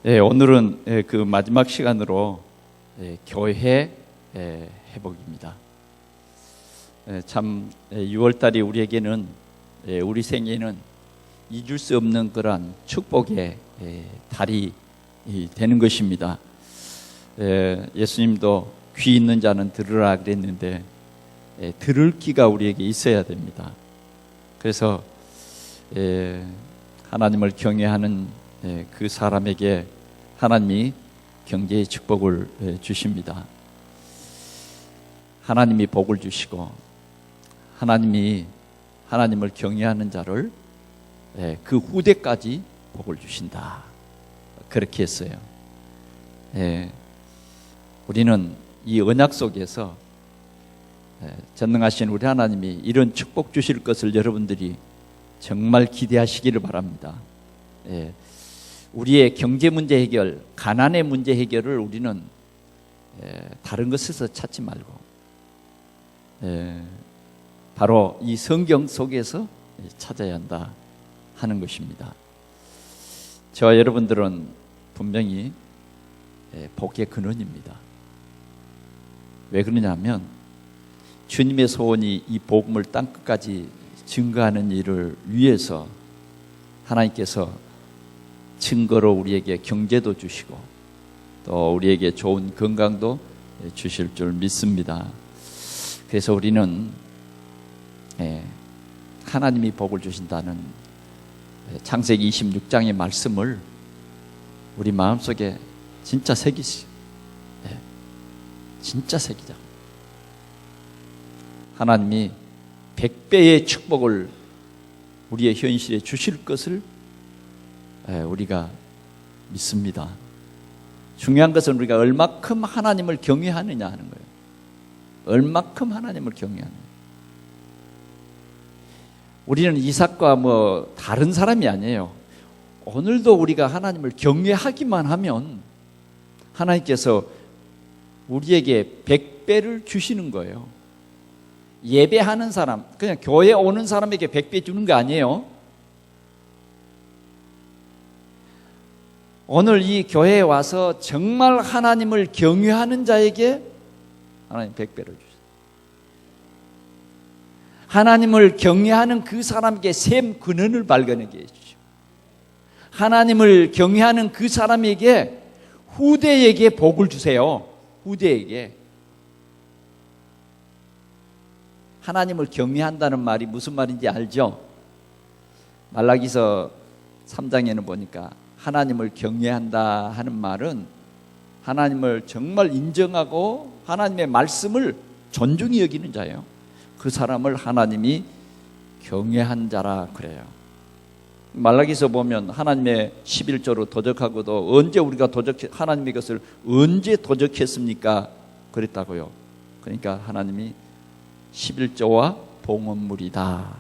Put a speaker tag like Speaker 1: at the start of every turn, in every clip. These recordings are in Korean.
Speaker 1: 오늘은 그 마지막 시간으로 교회 회복입니다. 참 6월달이 우리에게는 우리 생애는 잊을 수 없는 그러한 축복의 달이 되는 것입니다. 예수님도 귀 있는 자는 들으라 그랬는데 들을 귀가 우리에게 있어야 됩니다. 그래서 하나님을 경외하는 그 사람에게 하나님이 경제의 축복을 주십니다. 하나님이 복을 주시고 하나님이 하나님을 경외하는 자를 그 후대까지 복을 주신다. 그렇게 했어요. 우리는 이 언약 속에서 전능하신 우리 하나님이 이런 축복 주실 것을 여러분들이 정말 기대하시기를 바랍니다. 우리의 경제 문제 해결, 가난의 문제 해결을 우리는 다른 것에서 찾지 말고 바로 이 성경 속에서 찾아야 한다 하는 것입니다. 저와 여러분들은 분명히 복의 근원입니다. 왜 그러냐면 주님의 소원이 이 복음을 땅끝까지 증거하는 일을 위해서 하나님께서 증거로 우리에게 경제도 주시고 또 우리에게 좋은 건강도 주실 줄 믿습니다. 그래서 우리는 하나님이 복을 주신다는 창세기 26장의 말씀을 우리 마음속에 진짜 새기시, 진짜 새기자. 하나님이 100배의 축복을 우리의 현실에 주실 것을 우리가 믿습니다. 중요한 것은 우리가 얼마큼 하나님을 경외하느냐 하는 거예요. 얼마큼 하나님을 경외하느냐. 우리는 이삭과 다른 사람이 아니에요. 오늘도 우리가 하나님을 경외하기만 하면 하나님께서 우리에게 100배를 주시는 거예요. 예배하는 사람, 그냥 교회 오는 사람에게 100배 주는 거 아니에요. 오늘 이 교회에 와서 정말 하나님을 경외하는 자에게 하나님 100배를 주십니다. 하나님을 경외하는 그 사람에게 샘 근원을 발견하게 해주시고 하나님을 경외하는 그 사람에게 후대에게 복을 주세요. 후대에게. 하나님을 경외한다는 말이 무슨 말인지 알죠? 말라기서 3장에는 보니까 하나님을 경외한다 하는 말은 하나님을 정말 인정하고 하나님의 말씀을 존중히 여기는 자예요. 그 사람을 하나님이 경외한 자라 그래요. 말라기서 보면 하나님의 11조로 도적하고도 언제 우리가 하나님의 것을 언제 도적했습니까? 그랬다고요. 그러니까 하나님이 11조와 봉헌물이다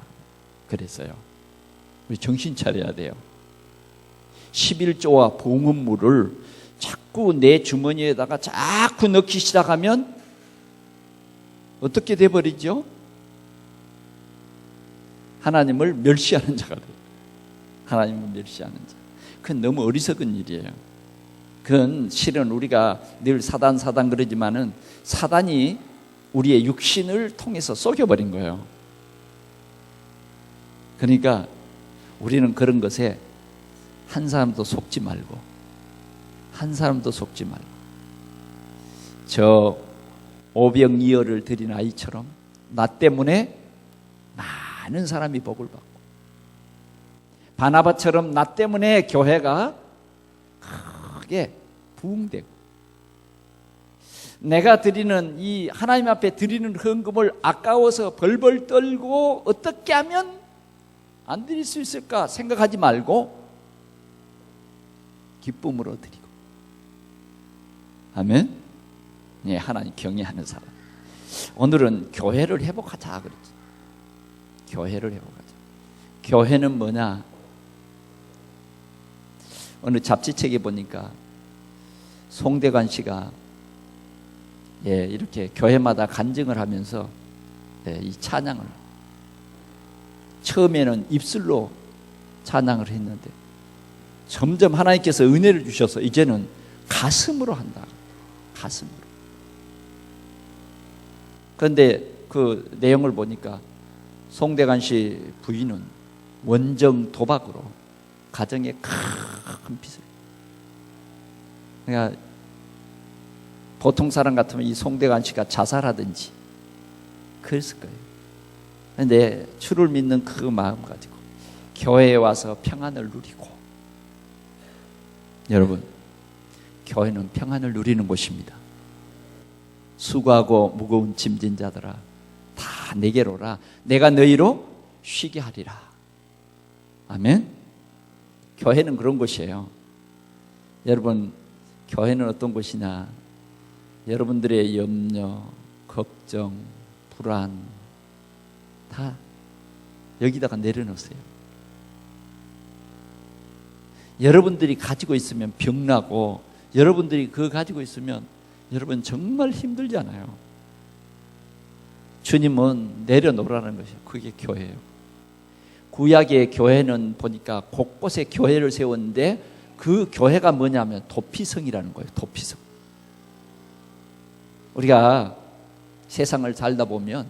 Speaker 1: 그랬어요. 우리 정신 차려야 돼요. 11조와 봉헌물을 자꾸 내 주머니에다가 자꾸 넣기 시작하면 어떻게 돼버리죠? 하나님을 멸시하는 자가 돼요. 하나님을 멸시하는 자. 그건 너무 어리석은 일이에요. 그건 실은 우리가 늘 사단 그러지만은 사단이 우리의 육신을 통해서 속여버린 거예요. 그러니까 우리는 그런 것에 한 사람도 속지 말고 저 오병이어를 드린 아이처럼 나 때문에 많은 사람이 복을 받고 바나바처럼 나 때문에 교회가 크게 부흥되고 내가 드리는 이 하나님 앞에 드리는 헌금을 아까워서 벌벌 떨고 어떻게 하면 안 드릴 수 있을까 생각하지 말고 기쁨으로 드리고. 아멘. 예, 하나님 경외하는 사람. 오늘은 교회를 회복하자 그랬지. 교회를 회복하자. 교회는 뭐냐? 어느 잡지책에 보니까 송대관 씨가 이렇게 교회마다 간증을 하면서 이 찬양을 처음에는 입술로 찬양을 했는데 점점 하나님께서 은혜를 주셔서 이제는 가슴으로 한다. 가슴으로. 그런데 그 내용을 보니까 송대관 씨 부인은 원정 도박으로 가정에 큰 빚을. 그러니까 보통 사람 같으면 이 송대관 씨가 자살하든지 그랬을 거예요. 그런데 주를 믿는 그 마음 가지고 교회에 와서 평안을 누리고, 여러분, 교회는 평안을 누리는 곳입니다. 수고하고 무거운 짐진 자들아 다 내게로 오라. 내가 너희로 쉬게 하리라. 아멘. 교회는 그런 곳이에요. 여러분, 교회는 어떤 곳이냐? 여러분들의 염려, 걱정, 불안 다 여기다가 내려놓으세요. 여러분들이 가지고 있으면 병나고, 여러분들이 그거 가지고 있으면 여러분 정말 힘들잖아요. 주님은 내려놓으라는 것이에요. 그게 교회예요. 구약의 교회는 보니까 곳곳에 교회를 세웠는데 그 교회가 뭐냐면 도피성이라는 거예요. 도피성. 우리가 세상을 살다 보면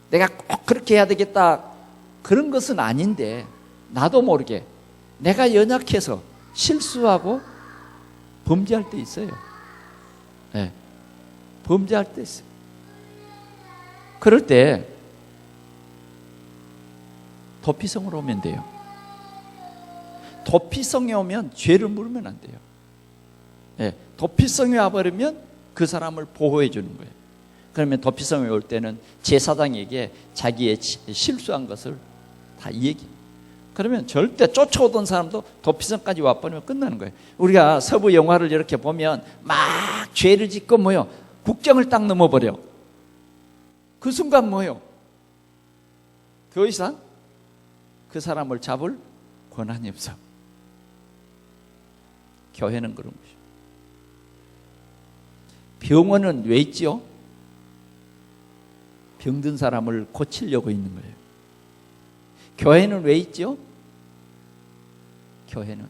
Speaker 1: 내가 꼭 그렇게 해야 되겠다 그런 것은 아닌데, 나도 모르게 내가 연약해서 실수하고 범죄할 때 있어요. 네. 범죄할 때 있어요. 그럴 때 도피성으로 오면 돼요. 도피성에 오면 죄를 물으면 안 돼요. 네. 도피성에 와버리면 그 사람을 보호해 주는 거예요. 그러면 도피성에 올 때는 제사장에게 자기의 실수한 것을 다 얘기. 그러면 절대 쫓아오던 사람도 도피성까지 와버리면 끝나는 거예요. 우리가 서부 영화를 이렇게 보면 막 죄를 짓고 뭐요? 국경을 딱 넘어버려. 그 순간 뭐요? 더 이상 그 사람을 잡을 권한이 없어. 교회는 그런 것이죠. 병원은 왜 있지요? 병든 사람을 고치려고 있는 거예요. 교회는 왜 있죠? 교회는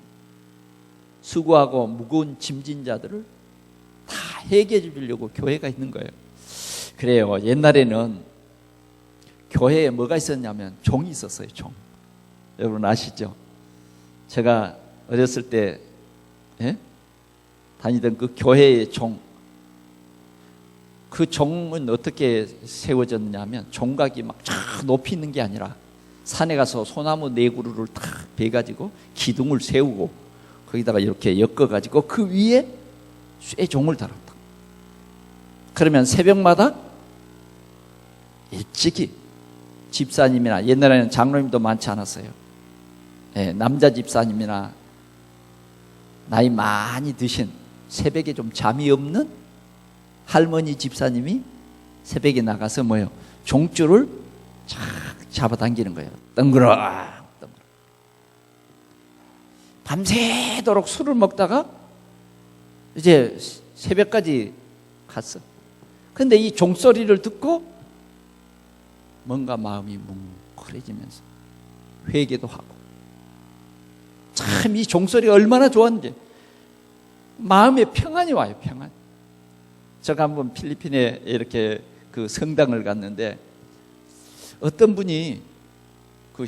Speaker 1: 수고하고 무거운 짐진 자들을 다 해결해 주려고 교회가 있는 거예요. 그래요. 옛날에는 교회에 뭐가 있었냐면 종이 있었어요. 종. 여러분 아시죠? 제가 어렸을 때 다니던 그 교회의 종, 그 종은 어떻게 세워졌냐면 종각이 막 쫙 높이 있는 게 아니라 산에 가서 소나무 네 그루를 탁 베가지고 기둥을 세우고 거기다가 이렇게 엮어가지고 그 위에 쇠종을 달았다. 그러면 새벽마다 일찍이 집사님이나, 옛날에는 장로님도 많지 않았어요. 네, 남자 집사님이나 나이 많이 드신 새벽에 좀 잠이 없는 할머니 집사님이 새벽에 나가서 뭐요? 종줄을 착 잡아당기는 거예요. 덩그러. 밤새도록 술을 먹다가 이제 새벽까지 갔어. 근데 이 종소리를 듣고 뭔가 마음이 뭉클해지면서 회개도 하고, 참 이 종소리가 얼마나 좋았는지 마음에 평안이 와요. 평안. 제가 한번 필리핀에 이렇게 그 성당을 갔는데 어떤 분이 그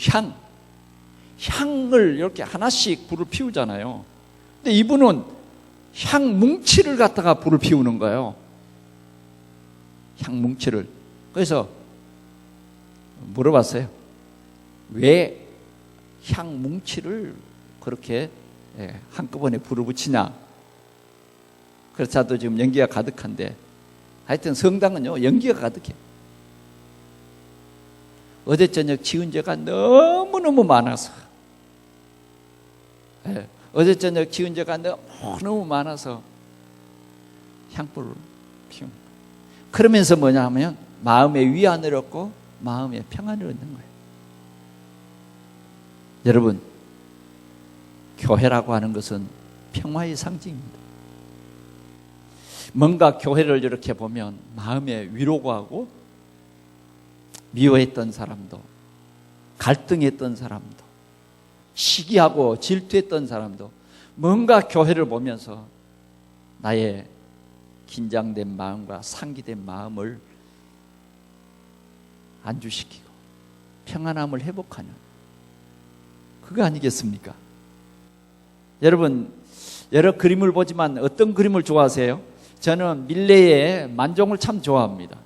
Speaker 1: 향을 이렇게 하나씩 불을 피우잖아요. 근데 이분은 향 뭉치를 갖다가 불을 피우는 거예요. 향 뭉치를. 그래서 물어봤어요. 왜 향 뭉치를 그렇게 한꺼번에 불을 붙이냐? 그래서 저도 지금 연기가 가득한데, 하여튼 성당은요 연기가 가득해. 어제 저녁 지은 죄가 너무너무 많아서, 어제 저녁 지은 죄가 너무너무 많아서 향불을 피운 거예요. 그러면서 뭐냐 하면 마음의 위안을 얻고 마음의 평안을 얻는 거예요. 여러분, 교회라고 하는 것은 평화의 상징입니다. 뭔가 교회를 이렇게 보면 마음에 위로가 하고, 미워했던 사람도, 갈등했던 사람도, 시기하고 질투했던 사람도 뭔가 교회를 보면서 나의 긴장된 마음과 상기된 마음을 안주시키고 평안함을 회복하는 그거 아니겠습니까? 여러분, 여러 그림을 보지만 어떤 그림을 좋아하세요? 저는 밀레의 만종을 참 좋아합니다.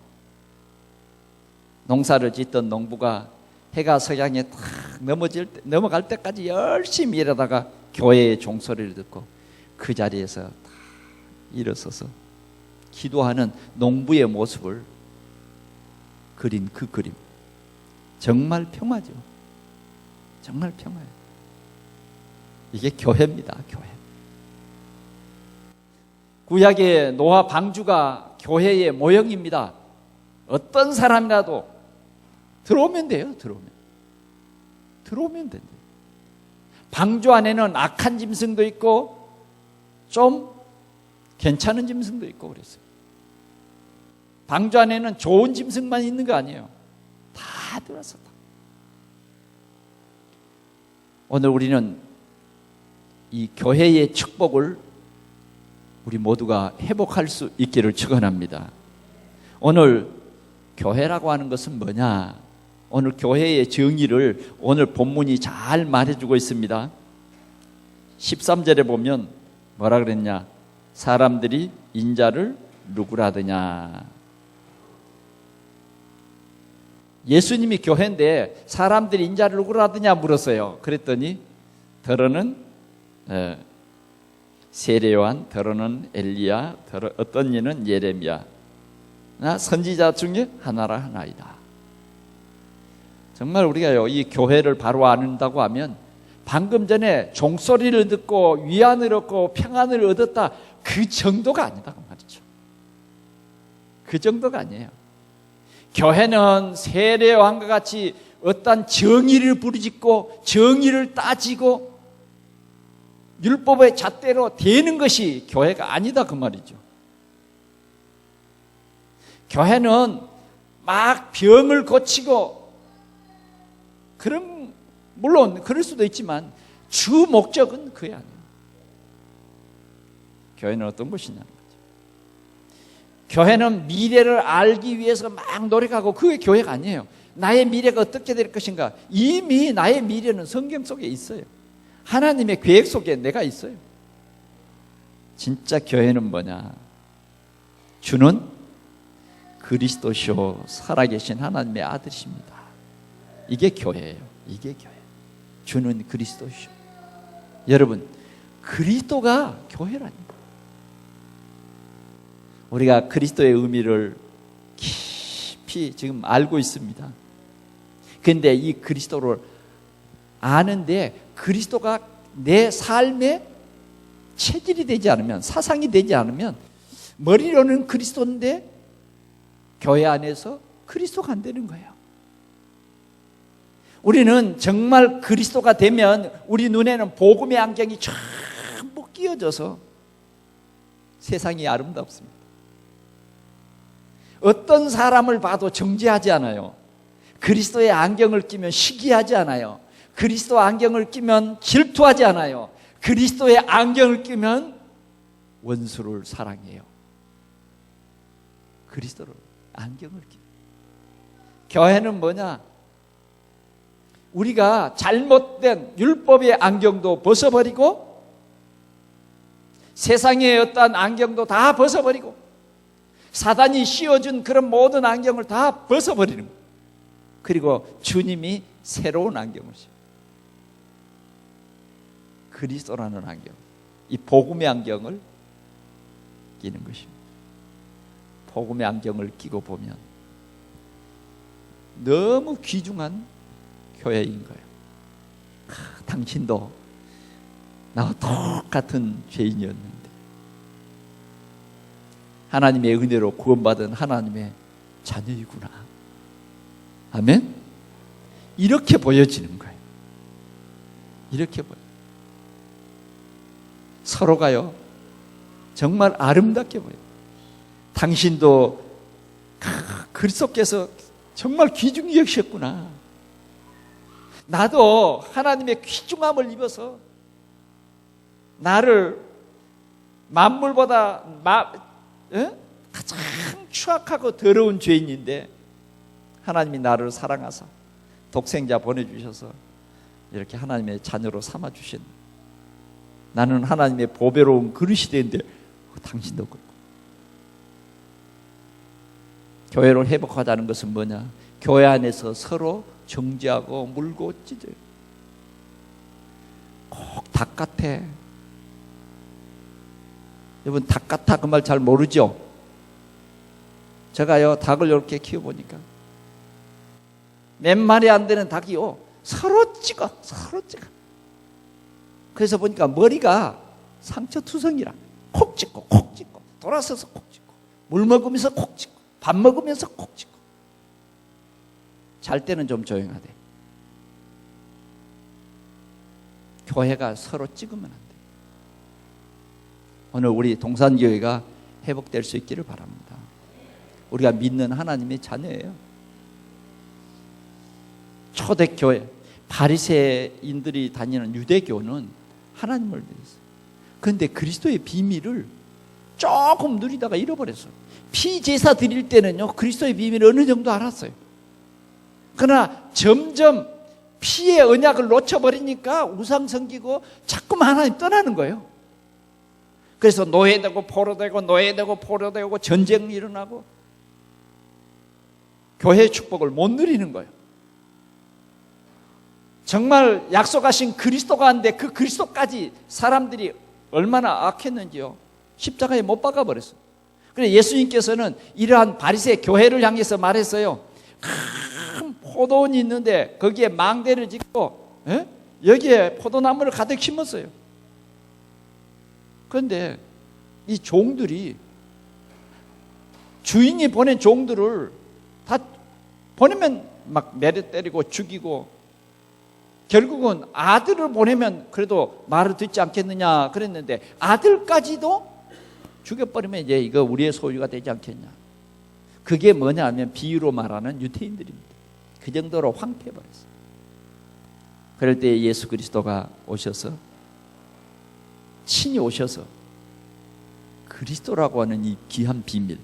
Speaker 1: 농사를 짓던 농부가 해가 석양에 탁 넘어갈 때까지 열심히 일하다가 교회의 종소리를 듣고 그 자리에서 탁 일어서서 기도하는 농부의 모습을 그린 그 그림, 정말 평화죠. 정말 평화예요. 이게 교회입니다. 교회. 구약의 노아 방주가 교회의 모형입니다. 어떤 사람이라도 들어오면 돼요. 들어오면 된대요. 방주 안에는 악한 짐승도 있고 좀 괜찮은 짐승도 있고 그랬어요. 방주 안에는 좋은 짐승만 있는 거 아니에요. 다 들어왔었다. 오늘 우리는 이 교회의 축복을 우리 모두가 회복할 수 있기를 축원합니다. 오늘 교회라고 하는 것은 뭐냐? 오늘 교회의 정의를 오늘 본문이 잘 말해주고 있습니다. 13절에 보면 뭐라 그랬냐? 사람들이 인자를 누구라 하더냐? 예수님이 교회인데 사람들이 인자를 누구라 하더냐 물었어요. 그랬더니 더러는 세례요한, 더러는 엘리야, 어떤 이는 예레미야, 나 선지자 중에 하나라 하나이다. 정말 우리가요, 이 교회를 바로 안다고 하면 방금 전에 종소리를 듣고 위안을 얻고 평안을 얻었다, 그 정도가 아니다고 말이죠. 그 정도가 아니에요. 교회는 세례요한과 같이 어떤 정의를 부르짖고 정의를 따지고 율법의 잣대로 대는 것이 교회가 아니다 그 말이죠. 교회는 막 병을 고치고 물론 그럴 수도 있지만 주 목적은 그게 아니에요. 교회는 어떤 것이냐는 거죠. 교회는 미래를 알기 위해서 막 노력하고 그게 교회가 아니에요. 나의 미래가 어떻게 될 것인가, 이미 나의 미래는 성경 속에 있어요. 하나님의 계획 속에 내가 있어요. 진짜 교회는 뭐냐? 주는 그리스도시요 살아계신 하나님의 아들이십니다. 이게 교회예요. 이게 교회. 주는 그리스도시요. 여러분, 그리스도가 교회라니까. 우리가 그리스도의 의미를 깊이 지금 알고 있습니다. 그런데 이 그리스도를 아는데 그리스도가 내 삶의 체질이 되지 않으면, 사상이 되지 않으면, 머리로는 그리스도인데 교회 안에서 그리스도가 안 되는 거예요. 우리는 정말 그리스도가 되면 우리 눈에는 복음의 안경이 전부 끼어져서 세상이 아름답습니다. 어떤 사람을 봐도 정죄하지 않아요. 그리스도의 안경을 끼면 시기하지 않아요. 그리스도 안경을 끼면 질투하지 않아요. 그리스도의 안경을 끼면 원수를 사랑해요. 그리스도를 안경을 끼. 교회는 뭐냐? 우리가 잘못된 율법의 안경도 벗어버리고 세상의 어떤 안경도 다 벗어버리고 사단이 씌워준 그런 모든 안경을 다 벗어버리는 거예요. 그리고 주님이 새로운 안경을 씌워요. 그리스도라는 안경, 이 복음의 안경을 끼는 것입니다. 복음의 안경을 끼고 보면 너무 귀중한 교회인 거예요. 당신도 나와 똑같은 죄인이었는데 하나님의 은혜로 구원받은 하나님의 자녀이구나. 아멘? 이렇게 보여지는 거예요. 이렇게 보여. 서로가요, 정말 아름답게 보여요. 당신도 그리스도께서 정말 귀중히 여기셨구나. 나도 하나님의 귀중함을 입어서 나를 만물보다 가장 추악하고 더러운 죄인인데 하나님이 나를 사랑하사 독생자 보내주셔서 이렇게 하나님의 자녀로 삼아주신, 나는 하나님의 보배로운 그릇이 되는데 당신도 그렇고. 교회를 회복하자는 것은 뭐냐? 교회 안에서 서로 정죄하고 물고 찢어요. 꼭 닭 같아. 여러분, 닭 같아 그 말 잘 모르죠? 제가요 닭을 이렇게 키워보니까 몇 마리 안 되는 닭이요 서로 찍어. 그래서 보니까 머리가 상처투성이라 콕 찍고 돌아서서 콕 찍고, 물 먹으면서 콕 찍고, 밥 먹으면서 콕 찍고. 잘 때는 좀 조용하대. 교회가 서로 찍으면 안 돼. 오늘 우리 동산교회가 회복될 수 있기를 바랍니다. 우리가 믿는 하나님의 자녀예요. 초대교회, 바리새인들이 다니는 유대교는 하나님을 믿었어요. 그런데 그리스도의 비밀을 조금 누리다가 잃어버렸어요. 피제사 드릴 때는요 그리스도의 비밀을 어느 정도 알았어요. 그러나 점점 피의 언약을 놓쳐버리니까 우상 섬기고 자꾸만 하나님 떠나는 거예요. 그래서 노예되고 포로되고 노예되고 포로되고 전쟁이 일어나고 교회의 축복을 못 누리는 거예요. 정말 약속하신 그리스도가 한데 그 그리스도까지 사람들이 얼마나 악했는지요. 십자가에 못 박아버렸어요. 그래서 예수님께서는 이러한 바리새 교회를 향해서 말했어요. 큰 포도원이 있는데 거기에 망대를 짓고 여기에 포도나무를 가득 심었어요. 그런데 이 종들이, 주인이 보낸 종들을 다 보내면 막 내려 때리고 죽이고, 결국은 아들을 보내면 그래도 말을 듣지 않겠느냐 그랬는데 아들까지도 죽여버리면 이제 이거 우리의 소유가 되지 않겠냐. 그게 뭐냐 하면 비유로 말하는 유대인들입니다. 그 정도로 황폐해버렸어요. 그럴 때 예수 그리스도가 오셔서, 친히 오셔서 그리스도라고 하는 이 귀한 비밀,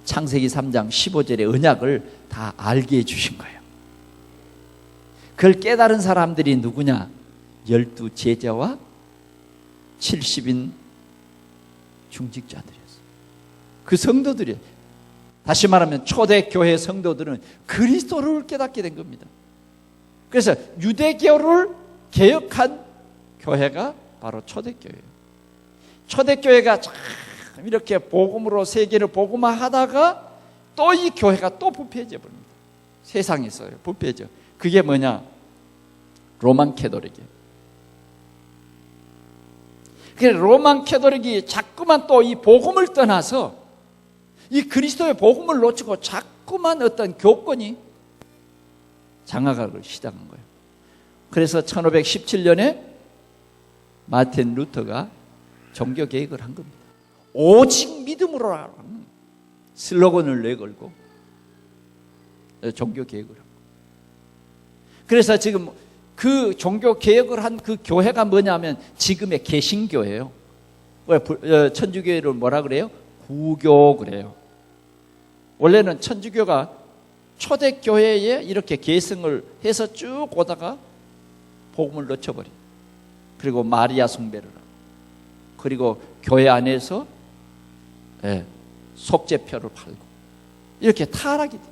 Speaker 1: 창세기 3장 15절의 언약을 다 알게 해주신 거예요. 그걸 깨달은 사람들이 누구냐? 12 제자와 70인 중직자들이었어요. 그 성도들이, 다시 말하면 초대교회 성도들은 그리스도를 깨닫게 된 겁니다. 그래서 유대교를 개혁한 교회가 바로 초대교회예요. 초대교회가 참 이렇게 복음으로 세계를 복음화하다가 또 이 교회가 또 부패해져 버립니다. 세상에서요 부패해져. 그게 뭐냐? 로만 캐토릭이에요. 그래서 로만 캐토릭이 자꾸만 또 이 복음을 떠나서 이 그리스도의 복음을 놓치고 자꾸만 어떤 교권이 장악하기 시작한 거예요. 그래서 1517년에 마틴 루터가 종교 개혁을 한 겁니다. 오직 믿음으로라는 슬로건을 내걸고 종교 개혁을 한 거예요. 그래서 지금 그 종교 개혁을 한 그 교회가 뭐냐면 지금의 개신교예요. 천주교회를 뭐라 그래요? 구교 그래요. 원래는 천주교가 초대교회에 이렇게 계승을 해서 쭉 오다가 복음을 놓쳐버린, 그리고 마리아 숭배를 하고, 그리고 교회 안에서 속죄표를 팔고 이렇게 타락이 돼요.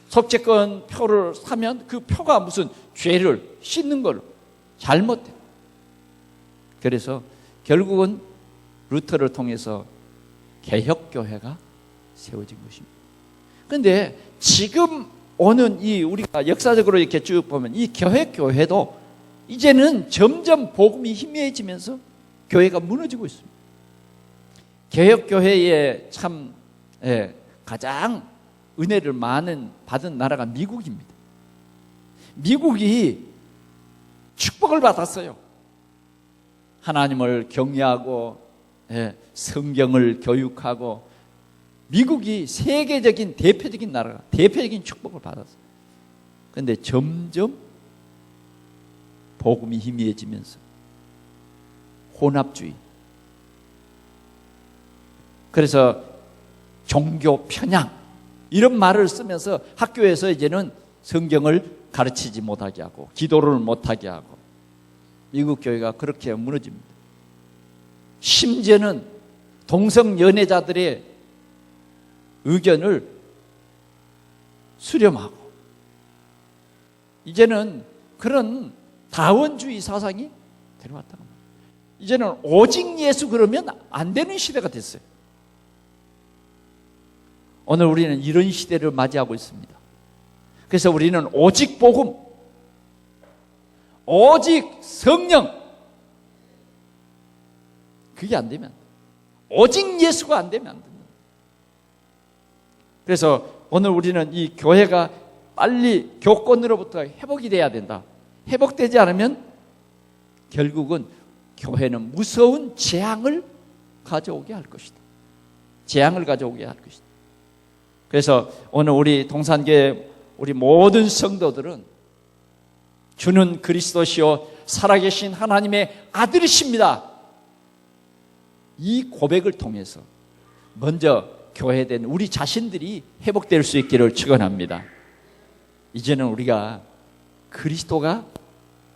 Speaker 1: 속죄권 표를 사면 그 표가 무슨 죄를 씻는 걸 잘못해. 그래서 결국은 루터를 통해서 개혁교회가 세워진 것입니다. 그런데 지금 오는 이 우리가 역사적으로 이렇게 쭉 보면 이 개혁교회도 이제는 점점 복음이 희미해지면서 교회가 무너지고 있습니다. 개혁교회에 참 가장 은혜를 받은 나라가 미국입니다. 미국이 축복을 받았어요. 하나님을 경외하고 성경을 교육하고, 미국이 세계적인 대표적인 나라가, 대표적인 축복을 받았어요. 그런데 점점 복음이 희미해지면서 혼합주의, 그래서 종교 편향 이런 말을 쓰면서 학교에서 이제는 성경을 가르치지 못하게 하고 기도를 못하게 하고 미국 교회가 그렇게 무너집니다. 심지어는 동성 연애자들의 의견을 수렴하고 이제는 그런 다원주의 사상이 들어왔다는 거예요. 이제는 오직 예수 그러면 안 되는 시대가 됐어요. 오늘 우리는 이런 시대를 맞이하고 있습니다. 그래서 우리는 오직 복음, 오직 성령, 그게 안 되면, 오직 예수가 안 되면 안 됩니다. 그래서 오늘 우리는 이 교회가 빨리 교권으로부터 회복이 돼야 된다. 회복되지 않으면 결국은 교회는 무서운 재앙을 가져오게 할 것이다. 재앙을 가져오게 할 것이다. 그래서 오늘 우리 동산교회 우리 모든 성도들은 주는 그리스도시요 살아계신 하나님의 아들이십니다. 이 고백을 통해서 먼저 교회된 우리 자신들이 회복될 수 있기를 축원합니다. 이제는 우리가 그리스도가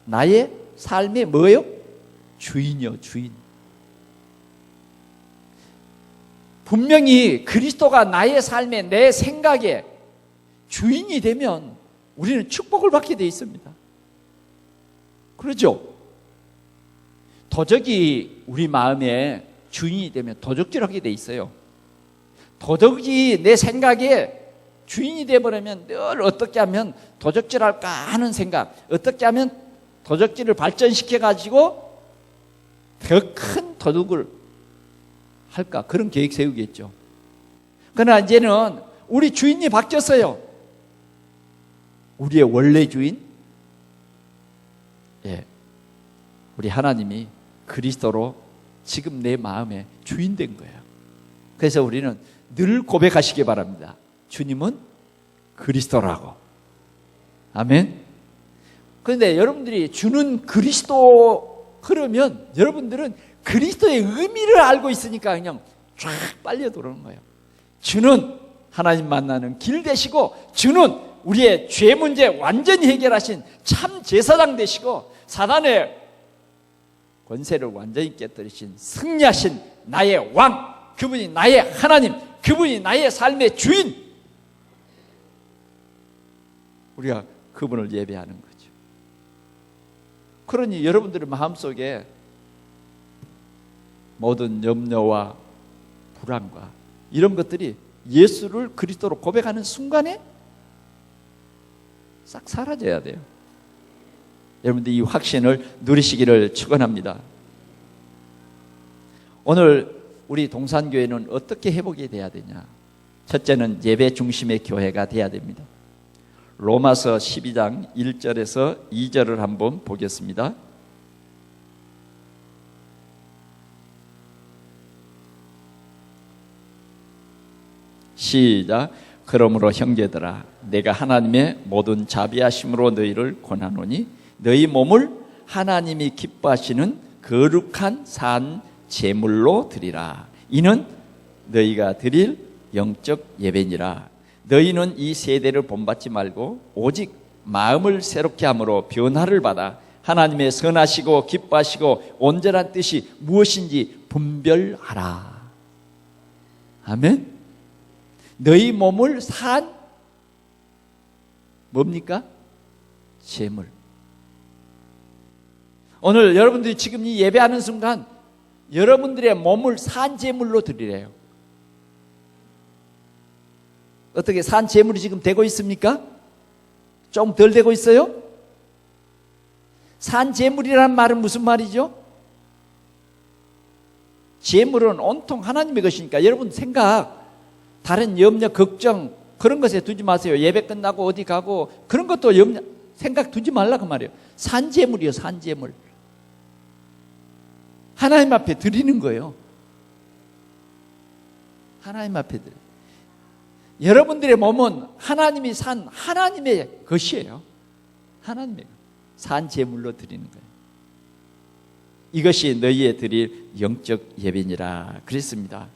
Speaker 1: 나의 삶의 뭐예요? 주인이요, 주인. 분명히 그리스도가 나의 삶에, 내 생각에 주인이 되면 우리는 축복을 받게 되어 있습니다. 그렇죠? 도적이 우리 마음에 주인이 되면 도적질하게 되어 있어요. 도적이 내 생각에 주인이 되어버리면 늘 어떻게 하면 도적질할까 하는 생각, 어떻게 하면 도적질을 발전시켜가지고 더 큰 도둑을 할까, 그런 계획 세우겠죠. 그러나 이제는 우리 주인이 바뀌었어요. 우리의 원래 주인, 우리 하나님이 그리스도로 지금 내 마음에 주인 된 거예요. 그래서 우리는 늘 고백하시기 바랍니다. 주님은 그리스도라고. 아멘. 그런데 여러분들이 주는 그리스도 그러면 여러분들은 그리스도의 의미를 알고 있으니까 그냥 쫙 빨려 들어오는 거예요. 주는 하나님 만나는 길 되시고, 주는 우리의 죄 문제 완전히 해결하신 참 제사장 되시고, 사단의 권세를 완전히 깨뜨리신 승리하신 나의 왕, 그분이 나의 하나님, 그분이 나의 삶의 주인. 우리가 그분을 예배하는 거죠. 그러니 여러분들의 마음속에 모든 염려와 불안과 이런 것들이 예수를 그리스도로 고백하는 순간에 싹 사라져야 돼요. 여러분들 이 확신을 누리시기를 축원합니다. 오늘 우리 동산교회는 어떻게 회복이 돼야 되냐? 첫째는 예배 중심의 교회가 돼야 됩니다. 로마서 12장 1절에서 2절을 한번 보겠습니다. 시작. 그러므로 형제들아, 내가 하나님의 모든 자비하심으로 너희를 권하노니 너희 몸을 하나님이 기뻐하시는 거룩한 산 제물로 드리라. 이는 너희가 드릴 영적 예배니라. 너희는 이 세대를 본받지 말고 오직 마음을 새롭게 함으로 변화를 받아 하나님의 선하시고 기뻐하시고 온전한 뜻이 무엇인지 분별하라. 아멘. 너희 몸을 산 뭡니까? 제물. 오늘 여러분들이 지금 이 예배하는 순간 여러분들의 몸을 산 제물로 드리래요. 어떻게 산 제물이 지금 되고 있습니까? 좀 덜 되고 있어요? 산 제물이란 말은 무슨 말이죠? 제물은 온통 하나님의 것이니까 여러분 생각, 다른 염려, 걱정 그런 것에 두지 마세요. 예배 끝나고 어디 가고 그런 것도 염려, 생각 두지 말라 그 말이에요. 산 제물이요, 산 제물. 하나님 앞에 드리는 거예요. 하나님 앞에 드려. 여러분들의 몸은 하나님이 산 하나님의 것이에요. 하나님의 산 제물로 드리는 거예요. 이것이 너희에 드릴 영적 예배니라 그랬습니다.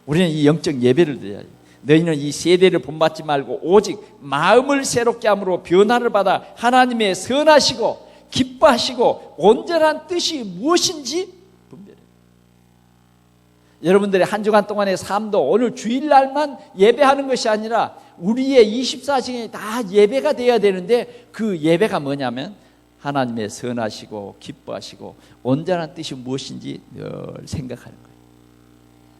Speaker 1: 우리는 이 영적 예배를 드려야지. 너희는 이 세대를 본받지 말고 오직 마음을 새롭게 함으로 변화를 받아 하나님의 선하시고 기뻐하시고 온전한 뜻이 무엇인지 분별해요. 여러분들의 한 주간 동안의 삶도 오늘 주일날만 예배하는 것이 아니라 우리의 24시간이 다 예배가 되어야 되는데, 그 예배가 뭐냐면 하나님의 선하시고 기뻐하시고 온전한 뜻이 무엇인지 늘 생각하는 거예요.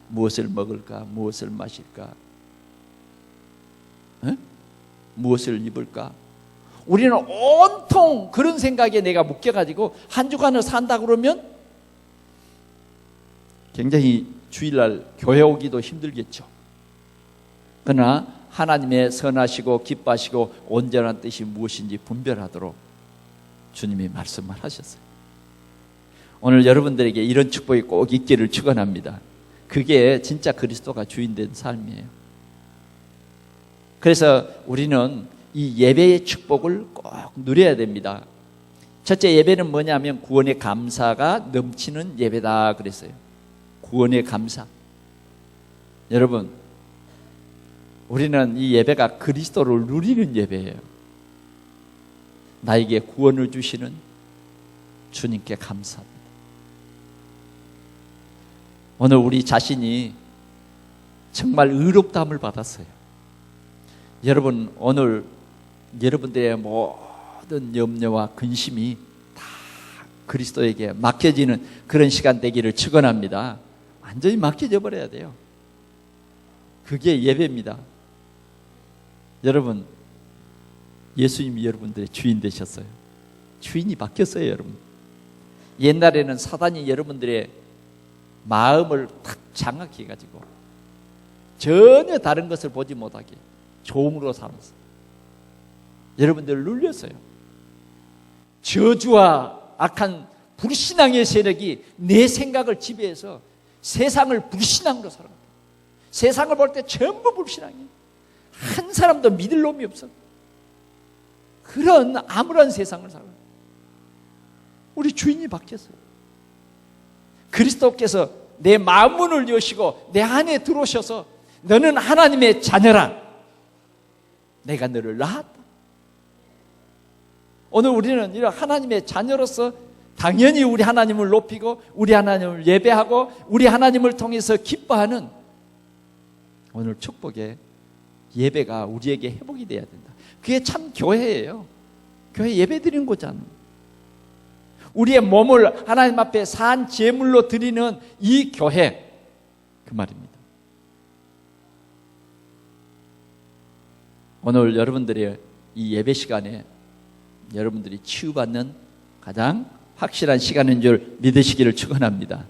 Speaker 1: 무엇을 먹을까? 무엇을 마실까? 무엇을 입을까? 우리는 온통 그런 생각에 내가 묶여가지고 한 주간을 산다 그러면 굉장히 주일날 교회 오기도 힘들겠죠. 그러나 하나님의 선하시고 기뻐하시고 온전한 뜻이 무엇인지 분별하도록 주님이 말씀을 하셨어요. 오늘 여러분들에게 이런 축복이 꼭 있기를 축원합니다. 그게 진짜 그리스도가 주인된 삶이에요. 그래서 우리는 이 예배의 축복을 꼭 누려야 됩니다. 첫째, 예배는 뭐냐면 구원의 감사가 넘치는 예배다 그랬어요. 구원의 감사. 여러분, 우리는 이 예배가 그리스도를 누리는 예배예요. 나에게 구원을 주시는 주님께 감사합니다. 오늘 우리 자신이 정말 의롭다함을 받았어요. 여러분, 오늘 여러분들의 모든 염려와 근심이 다 그리스도에게 맡겨지는 그런 시간 되기를 축원합니다. 완전히 맡겨져 버려야 돼요. 그게 예배입니다. 여러분, 예수님이 여러분들의 주인 되셨어요. 주인이 바뀌었어요, 여러분. 옛날에는 사단이 여러분들의 마음을 탁 장악해 가지고 전혀 다른 것을 보지 못하게 종으로 살았어요. 여러분들을 눌렸어요. 저주와 악한 불신앙의 세력이 내 생각을 지배해서 세상을 불신앙으로 살아갑니다. 세상을 볼 때 전부 불신앙이에요. 한 사람도 믿을 놈이 없어. 그런 암울한 세상을 살아요. 우리 주인이 바뀌었어요. 그리스도께서 내 마음 문을 여시고 내 안에 들어오셔서 너는 하나님의 자녀라. 내가 너를 낳았다. 오늘 우리는 이런 하나님의 자녀로서 당연히 우리 하나님을 높이고 우리 하나님을 예배하고 우리 하나님을 통해서 기뻐하는 오늘 축복의 예배가 우리에게 회복이 돼야 된다. 그게 참 교회예요. 교회 예배 드리는 거잖아요. 우리의 몸을 하나님 앞에 산 제물로 드리는 이 교회, 그 말입니다. 오늘 여러분들의 이 예배 시간에 여러분들이 치유받는 가장 확실한 시간인 줄 믿으시기를 축원합니다.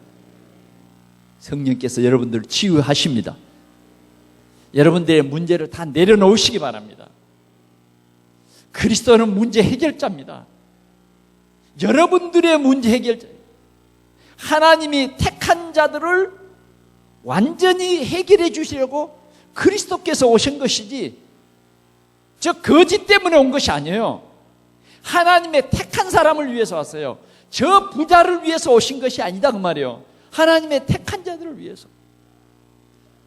Speaker 1: 성령께서 여러분들을 치유하십니다. 여러분들의 문제를 다 내려놓으시기 바랍니다. 그리스도는 문제 해결자입니다. 여러분들의 문제 해결자예요. 하나님이 택한 자들을 완전히 해결해 주시려고 그리스도께서 오신 것이지 저 거짓 때문에 온 것이 아니에요. 하나님의 택한 사람을 위해서 왔어요. 저 부자를 위해서 오신 것이 아니다 그 말이에요. 하나님의 택한 자들을 위해서.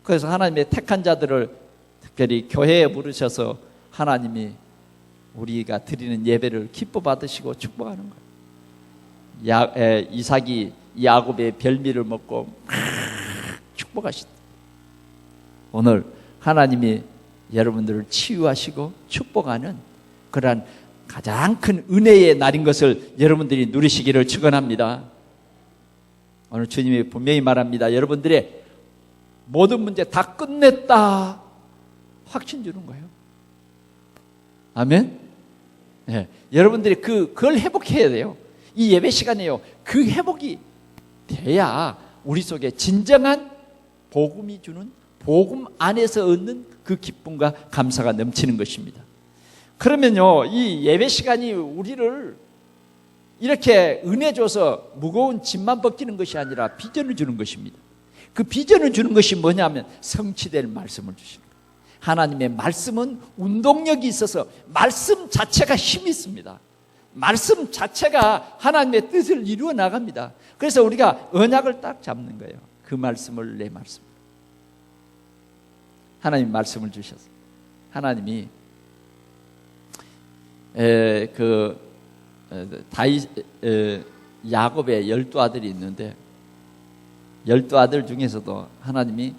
Speaker 1: 그래서 하나님의 택한 자들을 특별히 교회에 부르셔서 하나님이 우리가 드리는 예배를 기뻐 받으시고 축복하는 거예요. 이삭이 야곱의 별미를 먹고 막 축복하시다. 오늘 하나님이 여러분들을 치유하시고 축복하는 그러한 가장 큰 은혜의 날인 것을 여러분들이 누리시기를 축원합니다. 오늘 주님이 분명히 말합니다. 여러분들의 모든 문제 다 끝냈다 확신 주는 거예요. 아멘. 네. 여러분들이 그걸 회복해야 돼요. 이 예배 시간에요. 그 회복이 돼야 우리 속에 진정한 복음이 주는 복음 안에서 얻는 그 기쁨과 감사가 넘치는 것입니다. 그러면요, 이 예배 시간이 우리를 이렇게 은혜 줘서 무거운 짐만 벗기는 것이 아니라 비전을 주는 것입니다. 그 비전을 주는 것이 뭐냐면 성취될 말씀을 주시는 거예요. 하나님의 말씀은 운동력이 있어서 말씀 자체가 힘이 있습니다. 말씀 자체가 하나님의 뜻을 이루어 나갑니다. 그래서 우리가 언약을 딱 잡는 거예요. 그 말씀을 내 말씀. 하나님 말씀을 주셨어요. 하나님이 야곱의 12아들이 있는데 12아들 중에서도 하나님이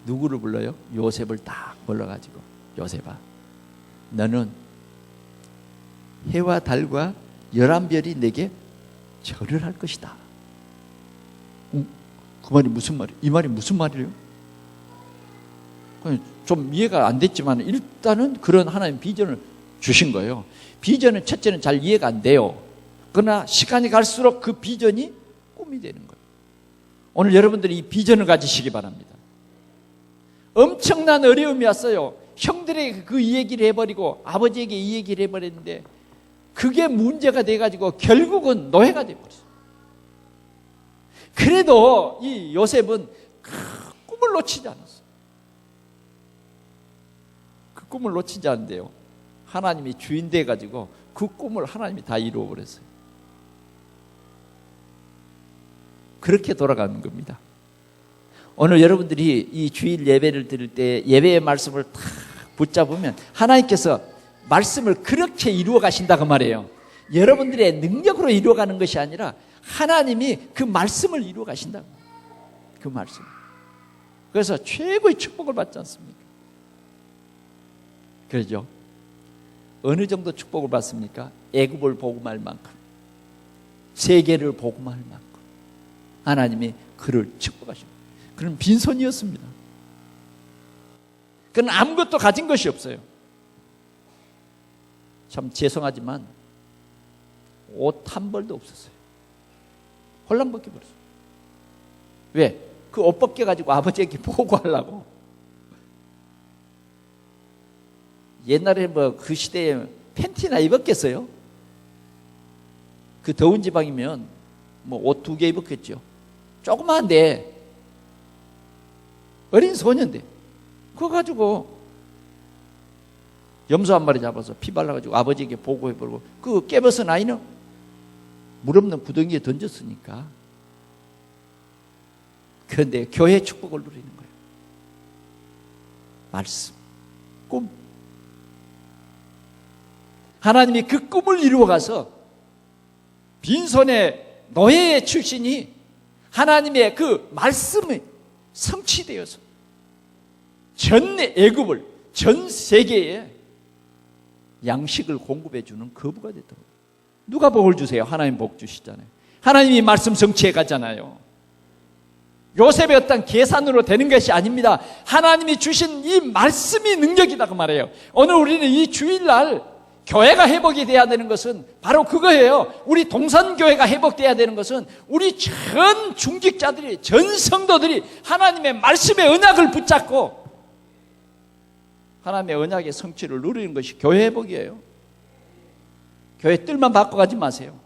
Speaker 1: 누구를 불러요? 요셉을 딱 불러가지고, 요셉아, 너는 해와 달과 11별이 내게 절을 할 것이다. 그 말이 무슨 말이에요? 이 말이 무슨 말이에요? 좀 이해가 안 됐지만 일단은 그런 하나님 비전을 주신 거예요. 비전은 첫째는 잘 이해가 안 돼요. 그러나 시간이 갈수록 그 비전이 꿈이 되는 거예요. 오늘 여러분들이 이 비전을 가지시기 바랍니다. 엄청난 어려움이 왔어요. 형들에게 그 얘기를 해버리고 아버지에게 이 얘기를 해버렸는데 그게 문제가 돼가지고 결국은 노예가 돼버렸어요. 그래도 이 요셉은 그 꿈을 놓치지 않았어요. 그 꿈을 놓치지 않는데요, 하나님이 주인 돼가지고 그 꿈을 하나님이 다 이루어버렸어요. 그렇게 돌아가는 겁니다. 오늘 여러분들이 이 주일 예배를 드릴 때 예배의 말씀을 탁 붙잡으면 하나님께서 말씀을 그렇게 이루어 가신다고 말이에요. 여러분들의 능력으로 이루어 가는 것이 아니라 하나님이 그 말씀을 이루어 가신다고. 그 말씀. 그래서 최고의 축복을 받지 않습니까? 그러죠. 어느 정도 축복을 받습니까? 애굽을 복음할 만큼, 세계를 복음할 만큼 하나님이 그를 축복하십니다. 그는 빈손이었습니다. 그는 아무것도 가진 것이 없어요. 참 죄송하지만 옷 한 벌도 없었어요. 홀랑 벗겨버렸어요. 왜? 그 옷 벗겨가지고 아버지에게 보고하려고. 옛날에 뭐 그 시대에 팬티나 입었겠어요? 그 더운 지방이면 뭐 옷 2개 입었겠죠. 조그마한데 어린 소년인데 그거 가지고 염소 한 마리 잡아서 피 발라가지고 아버지에게 보고해버리고 그 깨벗은 아이는 물 없는 구덩이에 던졌으니까. 그런데 교회 축복을 누리는 거예요. 말씀, 꿈. 하나님이 그 꿈을 이루어가서 빈손의 노예 출신이 하나님의 그 말씀에 성취되어서 전 애굽을, 전 세계에 양식을 공급해 주는 거부가 됐다고. 누가 복을 주세요? 하나님 복 주시잖아요. 하나님이 말씀 성취해 가잖아요. 요셉의 어떤 계산으로 되는 것이 아닙니다. 하나님이 주신 이 말씀이 능력이라고 말해요. 오늘 우리는 이 주일날 교회가 회복이 돼야 되는 것은 바로 그거예요. 우리 동산교회가 회복돼야 되는 것은 우리 전 중직자들이, 전 성도들이 하나님의 말씀의 언약을 붙잡고 하나님의 언약의 성취를 누리는 것이 교회 회복이에요. 교회 뜰만 바꿔가지 마세요.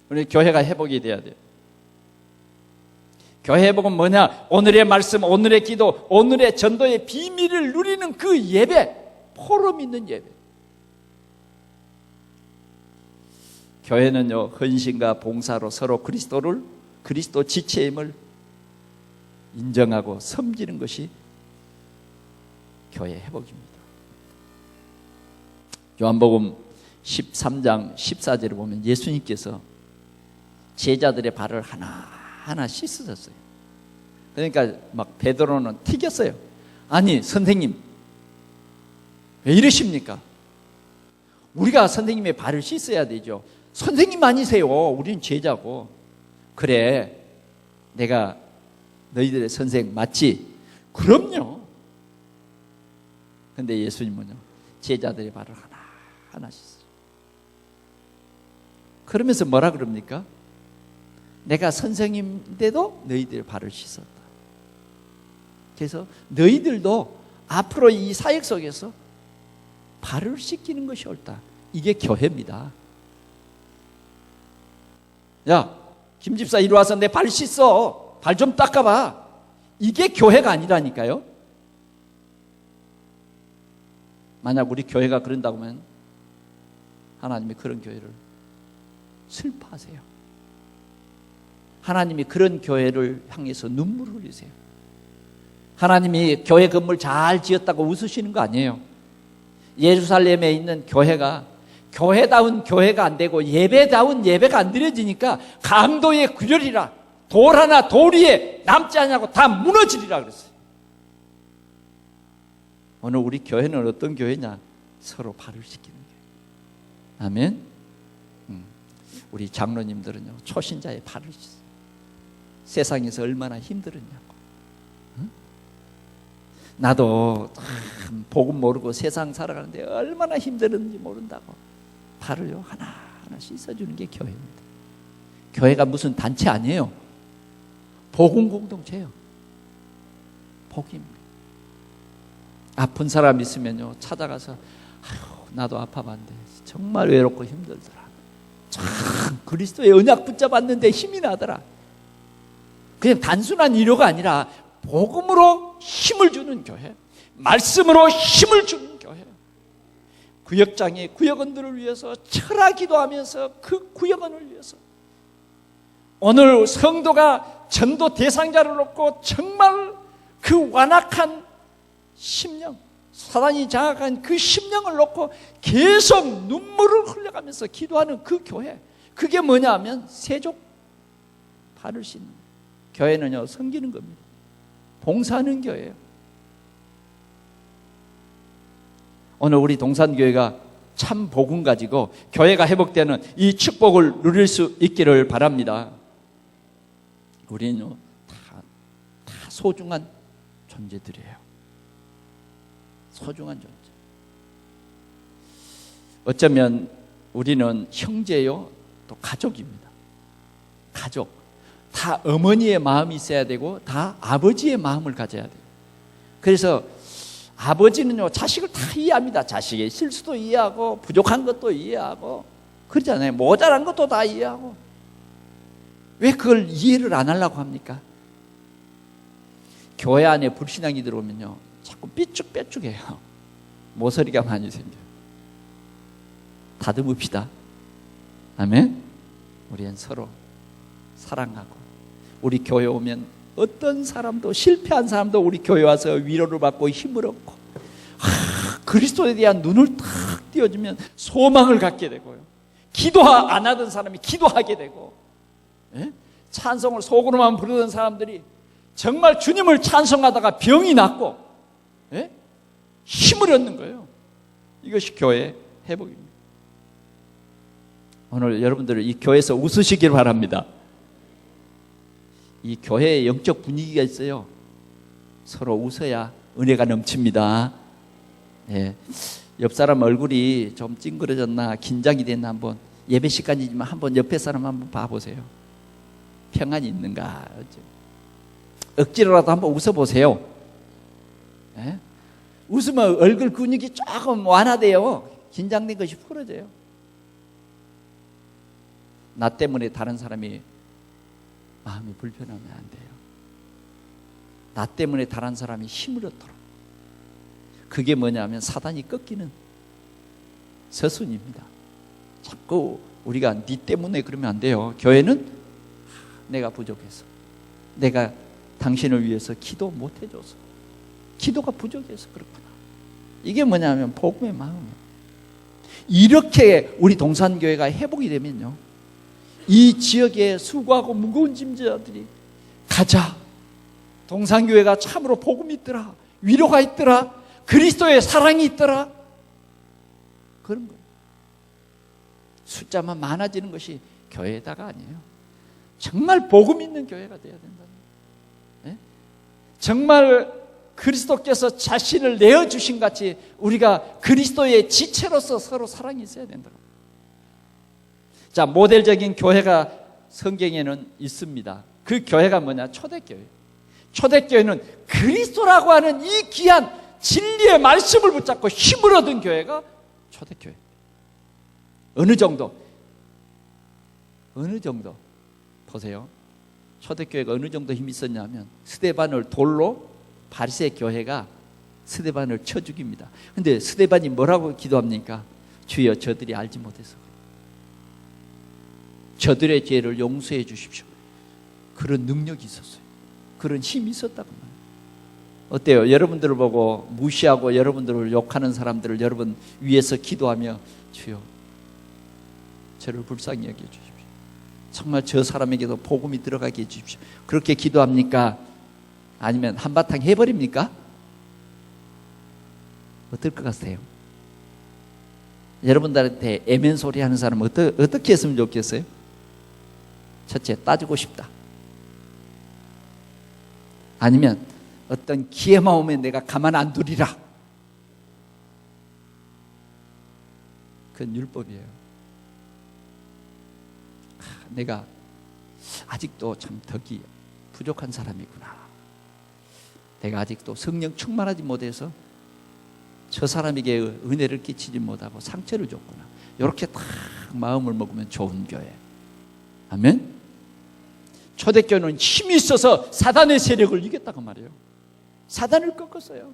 Speaker 1: 우리 교회가 회복이 돼야 돼요. 교회 회복은 뭐냐? 오늘의 말씀, 오늘의 기도, 오늘의 전도의 비밀을 누리는 그 예배, 포럼 있는 예배. 교회는요, 헌신과 봉사로 서로 그리스도 지체임을 인정하고 섬기는 것이 교회 회복입니다. 요한복음 13장 14절에 보면 예수님께서 제자들의 발을 하나하나 씻으셨어요. 그러니까 막 베드로는 튀겼어요. 아니 선생님 왜 이러십니까? 우리가 선생님의 발을 씻어야 되죠. 선생님 아니세요. 우리는 제자고. 그래, 내가 너희들의 선생 맞지? 그럼요. 근데 예수님은요, 제자들의 발을 하나하나 씻어요. 그러면서 뭐라 그럽니까? 내가 선생님인데도 너희들의 발을 씻었다. 그래서 너희들도 앞으로 이 사역 속에서 발을 씻기는 것이 옳다. 이게 교회입니다. 야, 김 집사 이리 와서 내 발 씻어. 발 좀 닦아봐. 이게 교회가 아니라니까요. 만약 우리 교회가 그런다고 하면 하나님이 그런 교회를 슬퍼하세요. 하나님이 그런 교회를 향해서 눈물을 흘리세요. 하나님이 교회 건물 잘 지었다고 웃으시는 거 아니에요. 예루살렘에 있는 교회가 교회다운 교회가 안 되고 예배다운 예배가 안 드려지니까 강도의 굴혈이라 돌 하나 돌 위에 남지 않냐고 다 무너지리라 그랬어요. 오늘 우리 교회는 어떤 교회냐? 서로 발을 씻기는 교회. 아멘. 우리 장로님들은요 초신자의 발을 씻어요. 세상에서 얼마나 힘들었냐고. 나도 참 복음 모르고 세상 살아가는데 얼마나 힘들었는지 모른다고 발을요 하나하나 씻어주는 게 교회입니다. 교회가 무슨 단체 아니에요. 복음 공동체예요. 복음입니다. 아픈 사람 있으면요 찾아가서 나도 아파봤는데 정말 외롭고 힘들더라. 참 그리스도의 언약 붙잡았는데 힘이 나더라. 그냥 단순한 위로가 아니라 복음으로 힘을 주는 교회, 말씀으로 힘을 주는 교회. 구역장이 구역원들을 위해서 철야 기도하면서 그 구역원을 위해서 오늘 성도가 전도 대상자를 놓고 정말 그 완악한 심령, 사단이 장악한 그 심령을 놓고 계속 눈물을 흘려가면서 기도하는 그 교회, 그게 뭐냐 하면 세족 발을 씻는 교회는요 섬기는 겁니다. 봉사하는 교회예요. 오늘 우리 동산교회가 참 복음 가지고 교회가 회복되는 이 축복을 누릴 수 있기를 바랍니다. 우리는 다 소중한 존재들이에요. 소중한 존재. 어쩌면 우리는 형제요 또 가족입니다. 가족. 다 어머니의 마음이 있어야 되고 다 아버지의 마음을 가져야 돼요. 그래서 아버지는요 자식을 다 이해합니다. 자식의 실수도 이해하고 부족한 것도 이해하고 그러잖아요. 모자란 것도 다 이해하고. 왜 그걸 이해를 안 하려고 합니까? 교회 안에 불신앙이 들어오면요 자꾸 삐쭉빼쭉해요. 모서리가 많이 생겨요. 다듬읍시다. 아멘. 우리는 서로 사랑하고 우리 교회 오면 어떤 사람도 실패한 사람도 우리 교회 와서 위로를 받고 힘을 얻고 그리스도에 대한 눈을 탁 띄워주면 소망을 갖게 되고요. 기도 안 하던 사람이 기도하게 되고 찬송을 속으로만 부르던 사람들이 정말 주님을 찬송하다가 병이 낫고 힘을 얻는 거예요. 이것이 교회의 회복입니다. 오늘 여러분들 이 교회에서 웃으시길 바랍니다. 이 교회에 영적 분위기가 있어요. 서로 웃어야 은혜가 넘칩니다. 예. 옆 사람 얼굴이 좀 찡그러졌나 긴장이 됐나 한번 예배 시간이지만 한번 옆에 사람 한번 봐보세요. 평안이 있는가. 억지로라도 한번 웃어보세요. 예? 웃으면 얼굴 근육이 조금 완화돼요. 긴장된 것이 풀어져요. 나 때문에 다른 사람이 마음이 불편하면 안 돼요. 나 때문에 다른 사람이 힘을 얻도록. 그게 뭐냐면 사단이 꺾이는 서순입니다. 자꾸 우리가 네 때문에 그러면 안 돼요. 교회는 내가 부족해서, 내가 당신을 위해서 기도 못 해줘서, 기도가 부족해서 그렇구나. 이게 뭐냐면 복음의 마음이에요. 이렇게 우리 동산교회가 회복이 되면요 이 지역에 수고하고 무거운 짐자들이 가자, 동산교회가 참으로 복음이 있더라, 위로가 있더라, 그리스도의 사랑이 있더라, 그런 거예요. 숫자만 많아지는 것이 교회다가 아니에요. 정말 복음 있는 교회가 돼야 된다. 네? 정말 그리스도께서 자신을 내어주신 같이 우리가 그리스도의 지체로서 서로 사랑이 있어야 된다. 자, 모델적인 교회가 성경에는 있습니다. 그 교회가 뭐냐? 초대교회. 초대교회는 그리스도라고 하는 이 귀한 진리의 말씀을 붙잡고 힘을 얻은 교회가 초대교회. 어느 정도 보세요. 초대교회가 어느 정도 힘이 있었냐면 스데반을 돌로 바리새 교회가 스데반을 쳐 죽입니다. 근데 스데반이 뭐라고 기도합니까? 주여 저들이 알지 못해서 저들의 죄를 용서해 주십시오. 그런 능력이 있었어요. 그런 힘이 있었다고 말해요. 어때요? 여러분들을 보고 무시하고 여러분들을 욕하는 사람들을 여러분 위해서 기도하며 주여 저를 불쌍히 여겨 주십시오. 정말 저 사람에게도 복음이 들어가게 해주십시오. 그렇게 기도합니까? 아니면 한바탕 해버립니까? 어떨 것 같아요? 여러분들한테 애면 소리 하는 사람은 어떻게 했으면 좋겠어요? 첫째, 따지고 싶다. 아니면 어떤 기회만 오면 내가 가만 안 두리라. 그건 율법이에요. 내가 아직도 참 덕이 부족한 사람이구나. 내가 아직도 성령 충만하지 못해서 저 사람에게 은혜를 끼치지 못하고 상처를 줬구나. 이렇게 딱 마음을 먹으면 좋은 교회. 아멘. 초대교회는 힘이 있어서 사단의 세력을 이겼다고 말이에요. 사단을 꺾었어요.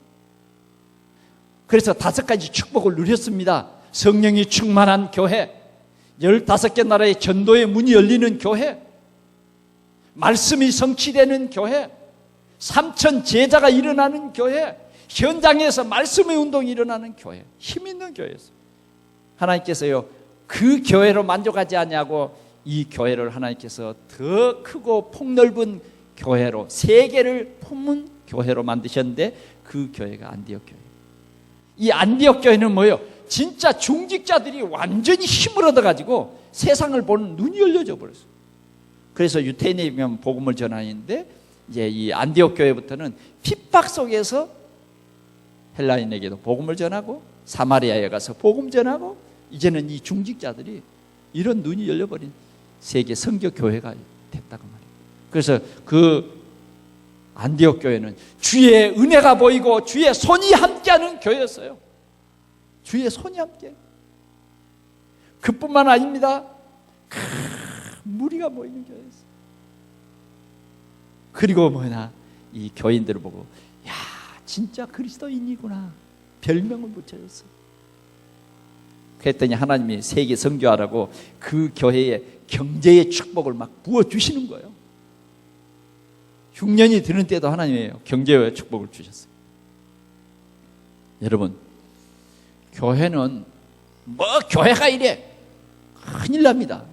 Speaker 1: 그래서 5가지 축복을 누렸습니다. 성령이 충만한 교회, 15개 나라의 전도의 문이 열리는 교회, 말씀이 성취되는 교회, 3,000 제자가 일어나는 교회, 현장에서 말씀의 운동이 일어나는 교회, 힘 있는 교회였어요. 하나님께서요, 그 교회로 만족하지 않냐고 이 교회를 하나님께서 더 크고 폭넓은 교회로, 세계를 품은 교회로 만드셨는데 그 교회가 안디옥 교회. 이 안디옥 교회는 뭐예요? 진짜 중직자들이 완전히 힘을 얻어가지고 세상을 보는 눈이 열려져 버렸어요. 그래서 유태인에 보면 복음을 전하는데 이제 이 안디옥 교회부터는 핍박 속에서 헬라인에게도 복음을 전하고 사마리아에 가서 복음 전하고 이제는 이 중직자들이 이런 눈이 열려버린 세계 선교 교회가 됐다고 말이에요. 그래서 그 안디옥 교회는 주의 은혜가 보이고 주의 손이 함께하는 교회였어요. 주의 손이 함께. 그뿐만 아닙니다. 무리가 모이는 교회였어요. 그리고 뭐냐, 이 교인들을 보고 야 진짜 그리스도인이구나 별명을 붙여줬어요. 그랬더니 하나님이 세계 선교하라고 그 교회에 경제의 축복을 막 부어주시는 거예요. 흉년이 드는 때도 하나님이 경제의 축복을 주셨어요. 여러분, 교회는 뭐 교회가 이래 큰일 납니다.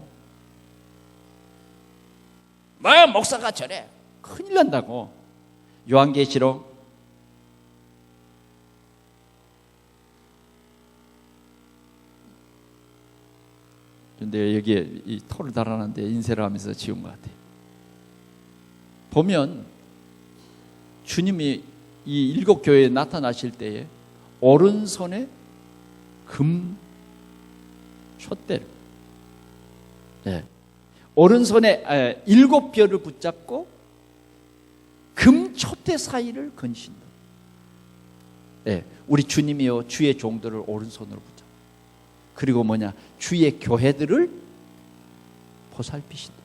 Speaker 1: 뭐 목사가 저래 큰일 난다고. 요한계시록 근데 여기에 이 토를 달아놨는데 인쇄를 하면서 지운 것 같아요. 보면 주님이 이 7교회에 나타나실 때에 오른손에 금 촛대를, 오른손에 7별을 붙잡고 금 촛대 사이를 건신다. 우리 주님이요 주의 종들을 오른손으로 붙잡고 그리고 뭐냐, 주의 교회들을 보살피신다.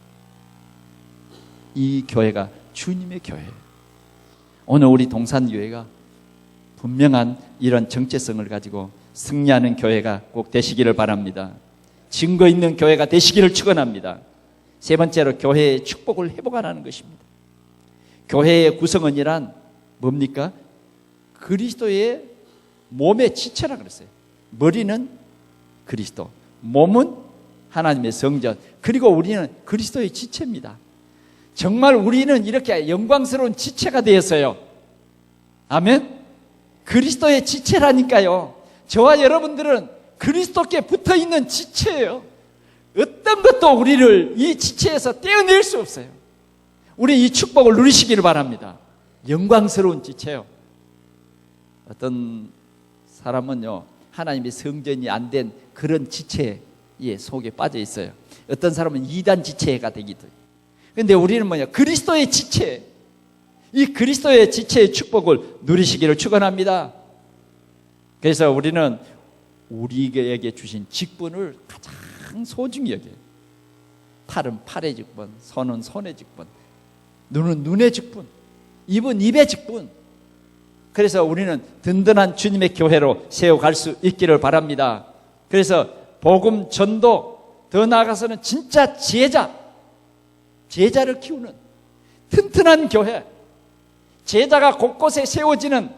Speaker 1: 이 교회가 주님의 교회예요. 오늘 우리 동산교회가 분명한 이런 정체성을 가지고 승리하는 교회가 꼭 되시기를 바랍니다. 증거 있는 교회가 되시기를 축원합니다. 세 번째로 교회의 축복을 회복하라는 것입니다. 교회의 구성원이란 뭡니까? 그리스도의 몸의 지체라 그랬어요. 머리는 그리스도, 몸은 하나님의 성전, 그리고 우리는 그리스도의 지체입니다. 정말 우리는 이렇게 영광스러운 지체가 되었어요. 아멘. 그리스도의 지체라니까요. 저와 여러분들은 그리스도께 붙어있는 지체예요. 어떤 것도 우리를 이 지체에서 떼어낼 수 없어요. 우리 이 축복을 누리시기를 바랍니다. 영광스러운 지체요. 어떤 사람은요 하나님의 성전이 안 된 그런 지체의 속에 빠져 있어요. 어떤 사람은 이단 지체가 되기도 해요. 그런데 우리는 뭐냐, 그리스도의 지체, 이 그리스도의 지체의 축복을 누리시기를 축원합니다. 그래서 우리는 우리에게 주신 직분을 가장 소중히 여겨요. 팔은 팔의 직분, 손은 손의 직분, 눈은 눈의 직분, 입은 입의 직분. 그래서 우리는 든든한 주님의 교회로 세워갈 수 있기를 바랍니다. 그래서 복음 전도, 더 나아가서는 진짜 제자를 키우는 튼튼한 교회, 제자가 곳곳에 세워지는,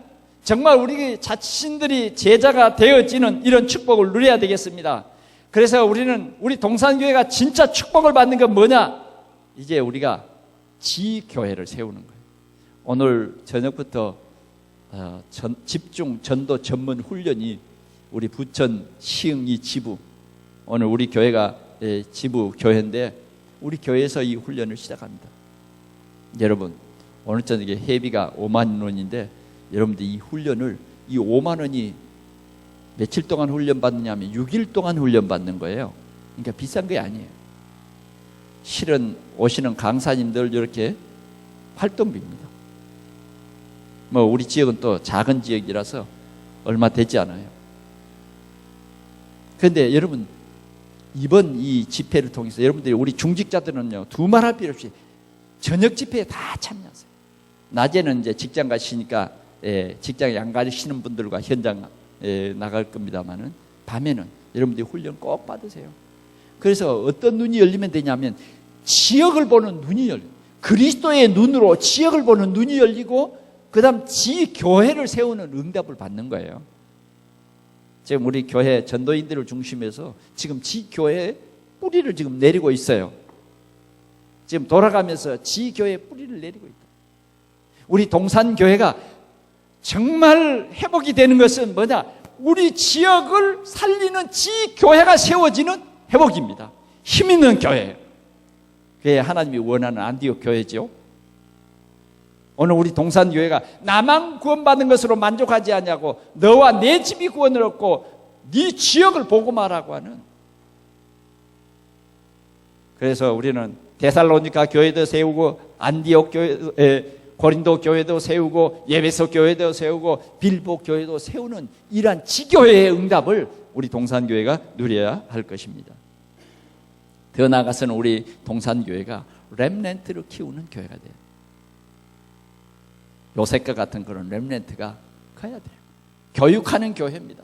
Speaker 1: 정말 우리 자신들이 제자가 되어지는 이런 축복을 누려야 되겠습니다. 그래서 우리 동산교회가 진짜 축복을 받는 건 뭐냐? 이제 우리가 지교회를 세우는 거예요. 오늘 저녁부터 집중 전도 전문 훈련이 우리 부천 시흥리 지부, 오늘 우리 교회가 지부 교회인데 우리 교회에서 이 훈련을 시작합니다. 여러분, 오늘 저녁에 회비가 5만 원인데 여러분들 이 훈련을, 이 5만 원이 며칠 동안 훈련 받느냐면 6일 동안 훈련 받는 거예요. 그러니까 비싼 게 아니에요. 실은 오시는 강사님들 이렇게 활동비입니다. 뭐 우리 지역은 또 작은 지역이라서 얼마 되지 않아요. 그런데 여러분, 이번 이 집회를 통해서 여러분들이, 우리 중직자들은요, 두말할 필요 없이 저녁 집회에 다 참여하세요. 낮에는 이제 직장 가시니까 직장에 안 가시는 분들과 현장 나갈 겁니다만은 밤에는 여러분들이 훈련 꼭 받으세요. 그래서 어떤 눈이 열리면 되냐면 지역을 보는 눈이 열려요. 그리스도의 눈으로 지역을 보는 눈이 열리고 그 다음 지교회를 세우는 응답을 받는 거예요. 지금 우리 교회 전도인들을 중심해서 지금 지교회의 뿌리를 지금 내리고 있어요. 지금 돌아가면서 지교회의 뿌리를 내리고 있다. 우리 동산교회가 정말 회복이 되는 것은 뭐냐? 우리 지역을 살리는 지교회가 세워지는 회복입니다. 힘 있는 교회예요. 그게 하나님이 원하는 안디옥 교회죠. 오늘 우리 동산교회가 나만 구원받는 것으로 만족하지 않냐고, 너와 내 집이 구원을 얻고 네 지역을 복음하라고 하는. 그래서 우리는 데살로니가 교회도 세우고, 안디옥 교회, 고린도 교회도 세우고, 예배소 교회도 세우고, 빌보 교회도 세우는 이러한 지교회의 응답을 우리 동산교회가 누려야 할 것입니다. 더 나아가서는 우리 동산교회가 렘넌트를 키우는 교회가 돼요. 요셉과 같은 그런 렘넌트가 가야 돼요. 교육하는 교회입니다.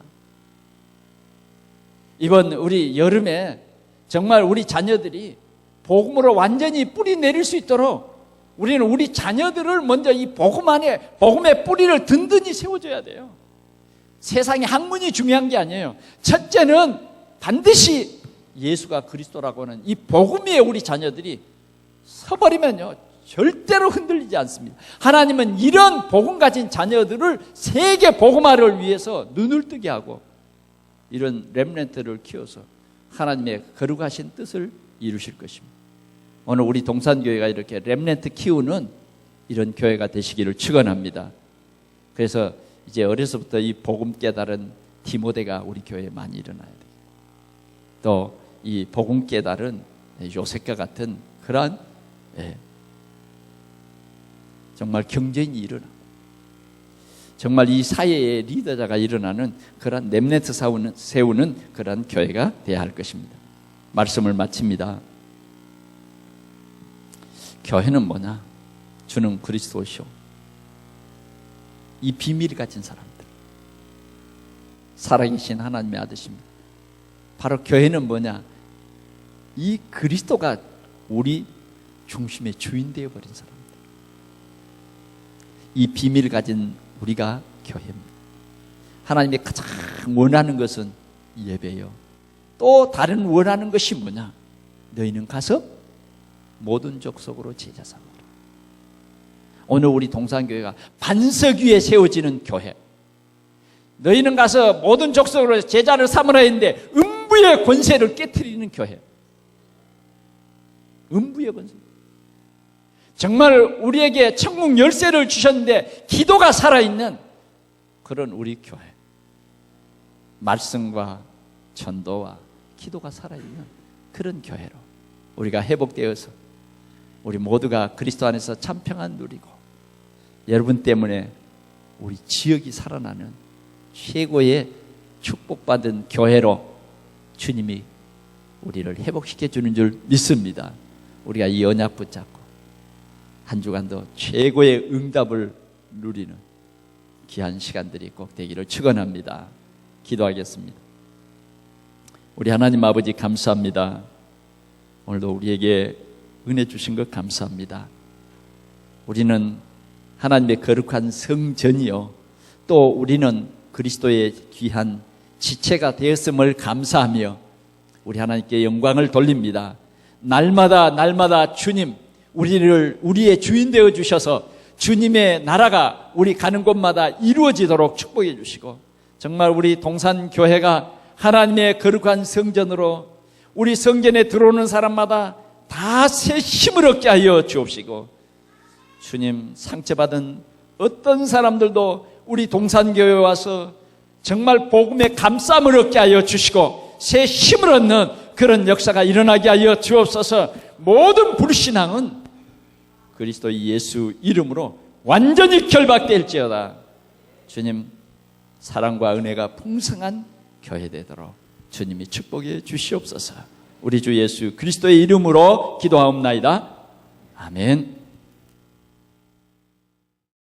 Speaker 1: 이번 우리 여름에 정말 우리 자녀들이 복음으로 완전히 뿌리 내릴 수 있도록 우리는 우리 자녀들을 먼저 이 복음 안에, 복음의 뿌리를 든든히 세워줘야 돼요. 세상의 학문이 중요한 게 아니에요. 첫째는 반드시 예수가 그리스도라고 하는 이 복음 위에 우리 자녀들이 서버리면요, 절대로 흔들리지 않습니다. 하나님은 이런 복음 가진 자녀들을 세계 복음화를 위해서 눈을 뜨게 하고 이런 렘넌트를 키워서 하나님의 거룩하신 뜻을 이루실 것입니다. 오늘 우리 동산교회가 이렇게 렘넌트 키우는 이런 교회가 되시기를 축원합니다. 그래서 이제 어려서부터 이 복음 깨달은 디모데가 우리 교회에 많이 일어나야 돼요. 또 이 복음 깨달은 요셉과 같은 그러한 정말 경쟁이 일어나고 정말 이 사회의 리더자가 일어나는 그런 렘넌트 세우는 그런 교회가 되어야 할 것입니다. 말씀을 마칩니다. 교회는 뭐냐? 주는 그리스도시오. 이 비밀을 가진 사람들, 살아계신 하나님의 아들입니다. 바로 교회는 뭐냐? 이 그리스도가 우리 중심의 주인 되어버린 사람들. 이 비밀을 가진 우리가 교회입니다. 하나님이 가장 원하는 것은 예배요. 또 다른 원하는 것이 뭐냐? 너희는 가서 모든 족속으로 제자 삼으라. 오늘 우리 동산교회가 반석 위에 세워지는 교회. 너희는 가서 모든 족속으로 제자를 삼으라 했는데 음부의 권세를 깨트리는 교회. 음부의 권세. 정말 우리에게 천국 열쇠를 주셨는데 기도가 살아있는 그런 우리 교회. 말씀과 전도와 기도가 살아있는 그런 교회로 우리가 회복되어서 우리 모두가 그리스도 안에서 참 평안 누리고 여러분 때문에 우리 지역이 살아나는 최고의 축복받은 교회로 주님이 우리를 회복시켜 주는 줄 믿습니다. 우리가 이 언약 붙잡고 한 주간도 최고의 응답을 누리는 귀한 시간들이 꼭 되기를 축원합니다. 기도하겠습니다. 우리 하나님 아버지 감사합니다. 오늘도 우리에게 은혜 주신 것 감사합니다. 우리는 하나님의 거룩한 성전이요, 또 우리는 그리스도의 귀한 지체가 되었음을 감사하며 우리 하나님께 영광을 돌립니다. 날마다 주님, 우리를 우리의 주인 되어 주셔서 주님의 나라가 우리 가는 곳마다 이루어지도록 축복해 주시고, 정말 우리 동산교회가 하나님의 거룩한 성전으로 우리 성전에 들어오는 사람마다 다 새 힘을 얻게 하여 주옵시고, 주님, 상처받은 어떤 사람들도 우리 동산교회에 와서 정말 복음의 감싸움을 얻게 하여 주시고 새 힘을 얻는 그런 역사가 일어나게 하여 주옵소서. 모든 불신앙은 그리스도 예수 이름으로 완전히 결박될지어다. 주님, 사랑과 은혜가 풍성한 교회 되도록 주님이 축복해 주시옵소서. 우리 주 예수 그리스도의 이름으로 기도하옵나이다. 아멘.